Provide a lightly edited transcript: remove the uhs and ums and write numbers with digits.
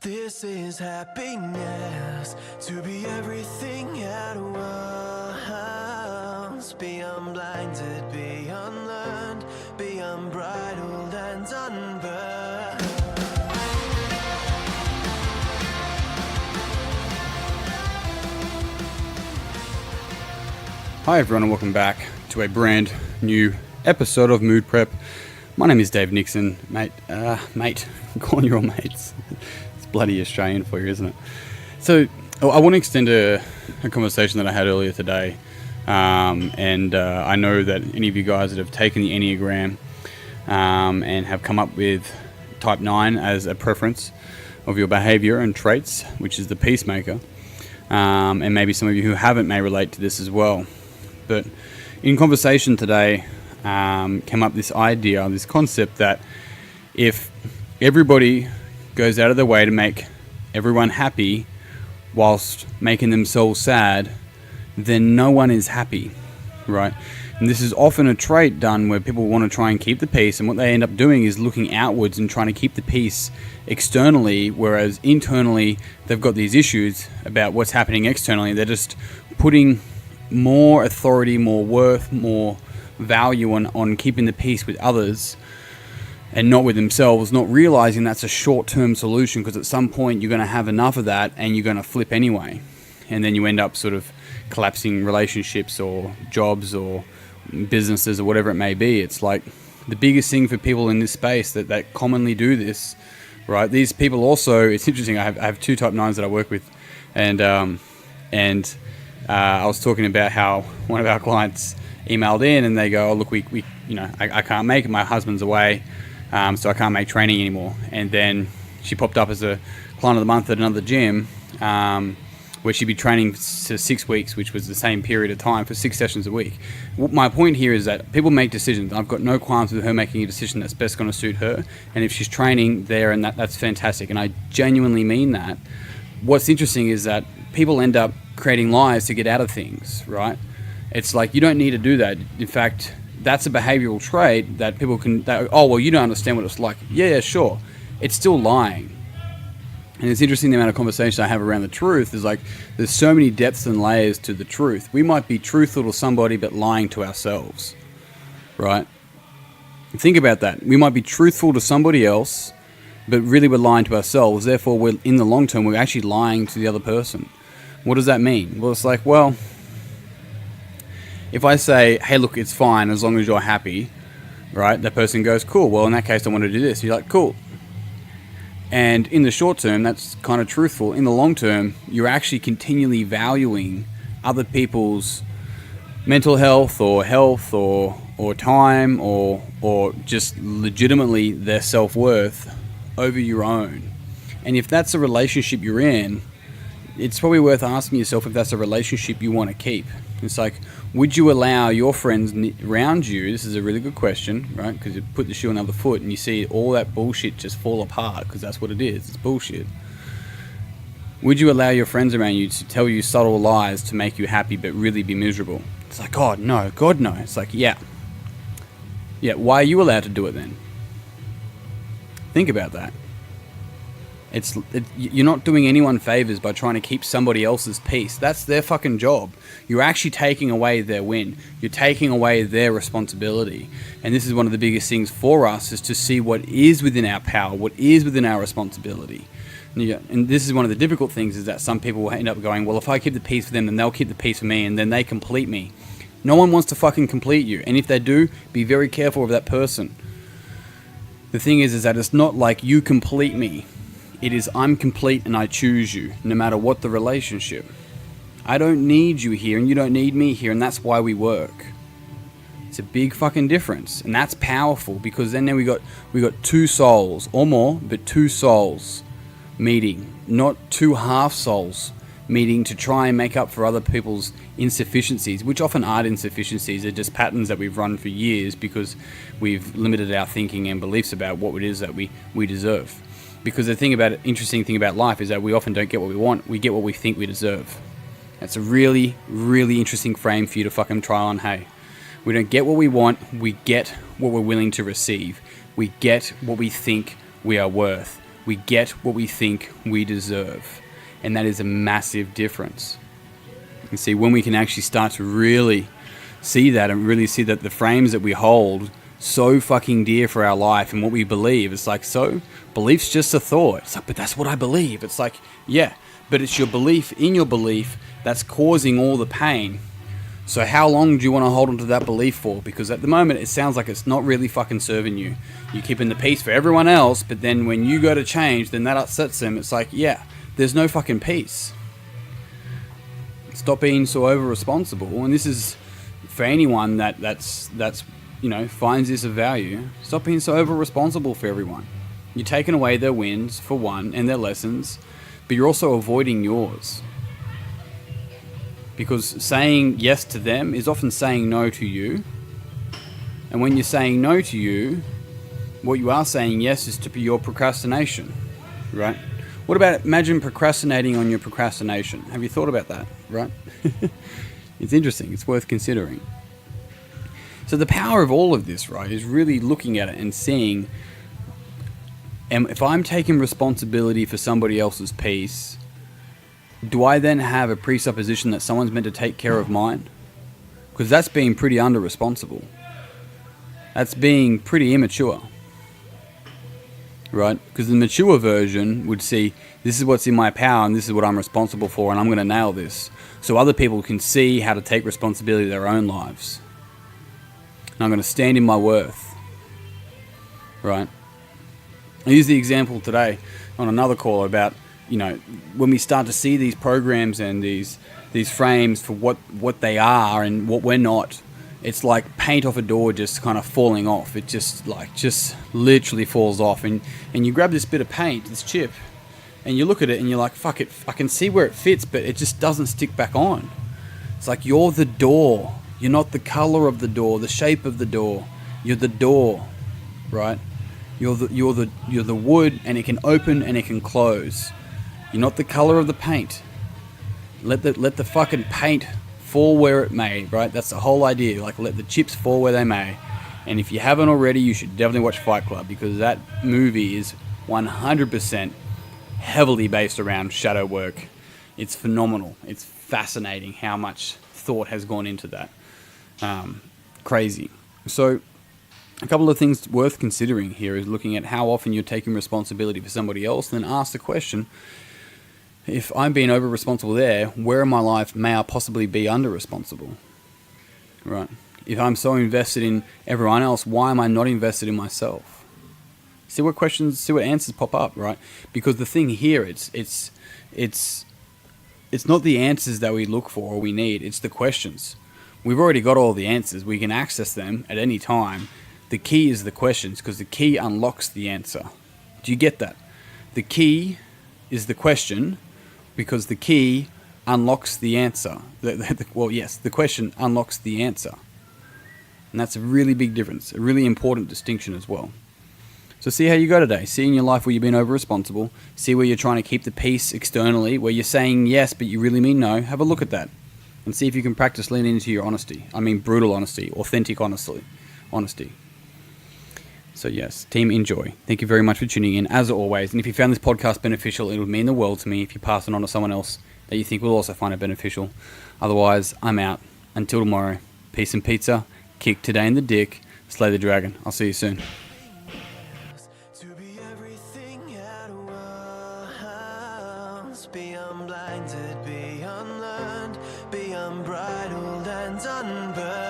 This is happiness, to be everything at once. Be unblinded, be unlearned, be unbridled and unburned. Hi everyone and welcome back to a brand new episode of Mood Prep. My name is Dave Nixon, mate, I'm calling you all mates. It's bloody Australian for you, isn't it? So I want to extend a conversation that I had earlier today, and I know that any of you guys that have taken the Enneagram and have come up with Type 9 as a preference of your behavior and traits, which is the peacemaker, and maybe some of you who haven't may relate to this as well. But in conversation today came up this idea, this concept that if everybody goes out of their way to make everyone happy whilst making themselves sad, then no one is happy, right? And this is often a trait done where people want to try and keep the peace, and what they end up doing is looking outwards and trying to keep the peace externally, whereas internally they've got these issues about what's happening externally. They're just putting more authority, more worth, more value on keeping the peace with others and not with themselves, not realizing that's a short-term solution, because at some point you're going to have enough of that and you're going to flip anyway. And then you end up sort of collapsing relationships or jobs or businesses or whatever it may be. It's like the biggest thing for people in this space that commonly do this, right? These people also, it's interesting, I have two Type 9s that I work with, and I was talking about how one of our clients emailed in and they go, oh, look, we I can't make it. My husband's away, so I can't make training anymore. And then she popped up as a client of the month at another gym, where she'd be training for 6 weeks, which was the same period of time, for 6 sessions a week. My point here is that people make decisions. I've got no qualms with her making a decision that's best going to suit her. And if she's training there, and that's fantastic. And I genuinely mean that. What's interesting is that people end up creating lies to get out of things, right? It's like, you don't need to do that. In fact, that's a behavioral trait that people can, oh, well, you don't understand what it's like. Yeah, sure. It's still lying. And it's interesting the amount of conversation I have around the truth is like, there's so many depths and layers to the truth. We might be truthful to somebody, but lying to ourselves, right? Think about that. We might be truthful to somebody else, but really we're lying to ourselves. Therefore, we're, in the long term, we're actually lying to the other person. What does that mean? Well, it's like, well, if I say, hey, look, it's fine as long as you're happy, right? That person goes, cool. Well, in that case, I want to do this. You're like, cool. And in the short term, that's kind of truthful. In the long term, you're actually continually valuing other people's mental health or time or just legitimately their self-worth over your own. And if that's a relationship you're in, it's probably worth asking yourself if that's a relationship you want to keep. It's like, would you allow your friends around you, this is a really good question, right? Because you put the shoe on the other foot and you see all that bullshit just fall apart, because that's what it is, it's bullshit. Would you allow your friends around you to tell you subtle lies to make you happy but really be miserable? It's like, God no. It's like, yeah, why are you allowed to do it then? Think about that. You're not doing anyone favors by trying to keep somebody else's peace. That's their fucking job. You're actually taking away their win. You're taking away their responsibility. And this is one of the biggest things for us, is to see what is within our power, what is within our responsibility. And this is one of the difficult things, is that some people will end up going, well, if I keep the peace for them, then they'll keep the peace for me, and then they complete me. No one wants to fucking complete you. And if they do, be very careful of that person. The thing is that it's not like you complete me. It is, I'm complete and I choose you, no matter what the relationship. I don't need you here and you don't need me here, and that's why we work. It's a big fucking difference, and that's powerful, because then we got two souls or more, but two souls meeting, not two half souls meeting to try and make up for other people's insufficiencies, which often aren't insufficiencies. They're just patterns that we've run for years because we've limited our thinking and beliefs about what it is that we deserve. Because the interesting thing about life is that we often don't get what we want, we get what we think we deserve. That's a really, really interesting frame for you to fucking try on, hey. We don't get what we want, we get what we're willing to receive. We get what we think we are worth. we get what we think we deserve. And that is a massive difference. You see, when we can actually start to really see that and really see that the frames that we hold so fucking dear for our life and what we believe, it's like, so belief's just a thought. It's like, but that's what I believe. It's like, yeah, but it's your belief in your belief that's causing all the pain. So how long do you want to hold on to that belief for? Because at the moment it sounds like it's not really fucking serving you. You're keeping the peace for everyone else, but then when you go to change, then that upsets them. It's like, yeah, there's no fucking peace. Stop being so over responsible. And this is for anyone that's finds this of value. Stop being so over responsible for everyone. You're taking away their wins for one and their lessons, but you're also avoiding yours. Because saying yes to them is often saying no to you. And when you're saying no to you, what you are saying yes is to your procrastination, right? What about, imagine procrastinating on your procrastination? Have you thought about that, right? It's interesting. It's worth considering. So the power of all of this, right, is really looking at it and seeing, if I'm taking responsibility for somebody else's peace, do I then have a presupposition that someone's meant to take care of mine? Because that's being pretty under-responsible. That's being pretty immature. Right? Because the mature version would see, this is what's in my power and this is what I'm responsible for and I'm going to nail this. So other people can see how to take responsibility of their own lives. And I'm going to stand in my worth. Right? I used the example today on another call about, when we start to see these programs and these frames for what they are and what we're not, it's like paint off a door just kind of falling off. It just literally falls off. And you grab this bit of paint, this chip, and you look at it and you're like, fuck it, I can see where it fits, but it just doesn't stick back on. It's like, you're the door. You're not the color of the door, the shape of the door. You're the door, right? You're the wood, and it can open and it can close. You're not the color of the paint. Let the fucking paint fall where it may, right? That's the whole idea. Like, let the chips fall where they may. And if you haven't already, you should definitely watch Fight Club, because that movie is 100% heavily based around shadow work. It's phenomenal. It's fascinating how much thought has gone into that. Crazy. So a couple of things worth considering here is looking at how often you're taking responsibility for somebody else, and then ask the question, if I'm being over responsible there, where in my life may I possibly be under responsible? Right? If I'm so invested in everyone else, why am I not invested in myself? See what answers pop up, right? Because the thing here, it's not the answers that we look for or we need, it's the questions. We've already got all the answers. We can access them at any time. The key is the questions, because the key unlocks the answer. Do you get that? The key is the question, because the key unlocks the answer. The question unlocks the answer. And that's a really big difference, a really important distinction as well. So see how you go today. See in your life where you've been over-responsible. See where you're trying to keep the peace externally, where you're saying yes, but you really mean no. Have a look at that. And see if you can practice leaning into your honesty. I mean brutal honesty, authentic honesty. So yes, team, enjoy. Thank you very much for tuning in, as always. And if you found this podcast beneficial, it would mean the world to me if you pass it on to someone else that you think will also find it beneficial. Otherwise, I'm out. Until tomorrow, peace and pizza. Kick today in the dick. Slay the dragon. I'll see you soon. To be everything at once, be unblinded, be unlearned, be unbridled and unburned.